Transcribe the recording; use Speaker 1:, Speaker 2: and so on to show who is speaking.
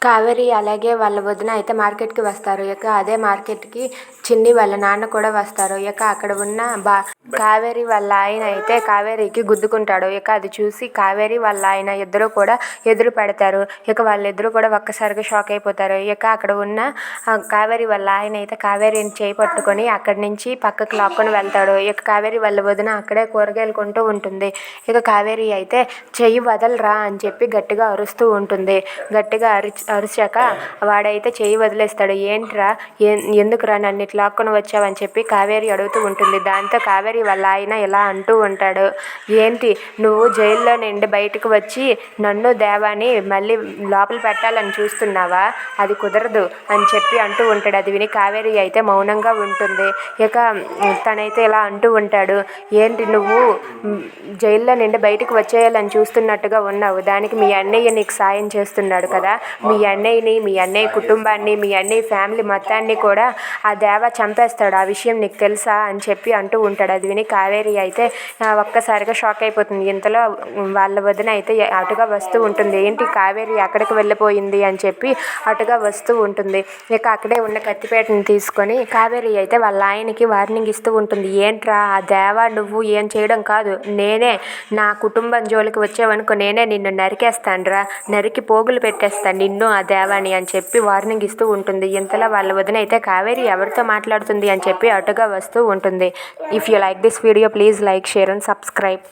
Speaker 1: కావేరి అలాగే వాళ్ళ వదిన అయితే మార్కెట్కి వస్తారు. ఇక అదే మార్కెట్కి చిన్ని వాళ్ళ నాన్న కూడా వస్తారు. ఇక అక్కడ ఉన్న కావేరి వాళ్ళ ఆయన అయితే కావేరికి గుద్దుకుంటాడు. ఇక అది చూసి కావేరి వాళ్ళ ఆయన ఇద్దరు కూడా ఎదురు పెడతారు. ఇక వాళ్ళిద్దరూ కూడా ఒక్కసారిగా షాక్ అయిపోతారు. ఇక అక్కడ ఉన్న కావేరి వాళ్ళ ఆయన అయితే కావేరిని చేయి పట్టుకొని అక్కడి నుంచి పక్కకు లాక్కొని వెళ్తాడు. ఇక కావేరి వాళ్ళ వదిన అక్కడే కూరగాయలు కొంటూ ఉంటుంది. ఇక కావేరి అయితే చెయ్యి వదలరా అని చెప్పి గట్టిగా అరుస్తూ ఉంటుంది. గట్టిగా అరిచాక వాడైతే చెయ్యి వదిలేస్తాడు. ఏంట్రా, ఎందుకురా నన్ను ఇట్లా లాక్కొని వచ్చావని చెప్పి కావేరి అడుగుతూ ఉంటుంది. దాంతో కావేరి వాళ్ళ ఆయన ఇలా అంటూ ఉంటాడు, ఏంటి నువ్వు జైల్లో నుండి బయటకు వచ్చి నన్ను దేవాని మళ్ళీ లోపల పెట్టాలని చూస్తున్నావా? అది కుదరదు అని చెప్పి అంటూ ఉంటాడు. అది విని కావేరి అయితే మౌనంగా ఉంటుంది. ఇక తనైతే ఇలా అంటూ ఉంటాడు, ఏంటి నువ్వు జైల్లో నుండి బయటకు వచ్చేయాలని చూస్తున్నట్టుగా ఉన్నావు, దానికి మీ అన్నయ్య నీకు సాయం చేస్తున్నాడు కదా, మీ అన్నయ్యని, మీ అన్నయ్య కుటుంబాన్ని, మీ అన్నయ్య ఫ్యామిలీ మొత్తాన్ని కూడా ఆ దేవ చంపేస్తాడు, ఆ విషయం నీకు తెలుసా అని చెప్పి అంటూ ఉంటాడు. అది విని కావేరి అయితే ఒక్కసారిగా షాక్ అయిపోతుంది. ఇంతలో వాళ్ళ వదిన అయితే అటుగా వస్తూ ఉంటుంది. ఏంటి కావేరి ఎక్కడికి వెళ్ళిపోయింది అని చెప్పి అటుగా వస్తూ ఉంటుంది. ఇక అక్కడే ఉన్న కత్తిపేటని తీసుకొని కావేరి అయితే వాళ్ళ ఆయనకి వార్నింగ్ ఇస్తూ ఉంటుంది. ఏంట్రా, ఆ దేవ నువ్వు ఏం చేయడం కాదు, నేనే నా కుటుంబం జోలికి వచ్చావనుకో నేనే నిన్ను నరికేస్తానురా, నరికి పోగులు పెట్టేస్తాను నిన్ను ఆ దేవాని అని చెప్పి వార్నింగ్ ఇస్తూ ఉంటుంది. ఇంతలో వాళ్ళ వదిన అయితే కావేరి ఎవరితో మాట్లాడుతుంది అని చెప్పి అటుగా వస్తూ ఉంటుంది. If you like this video please like, share and subscribe.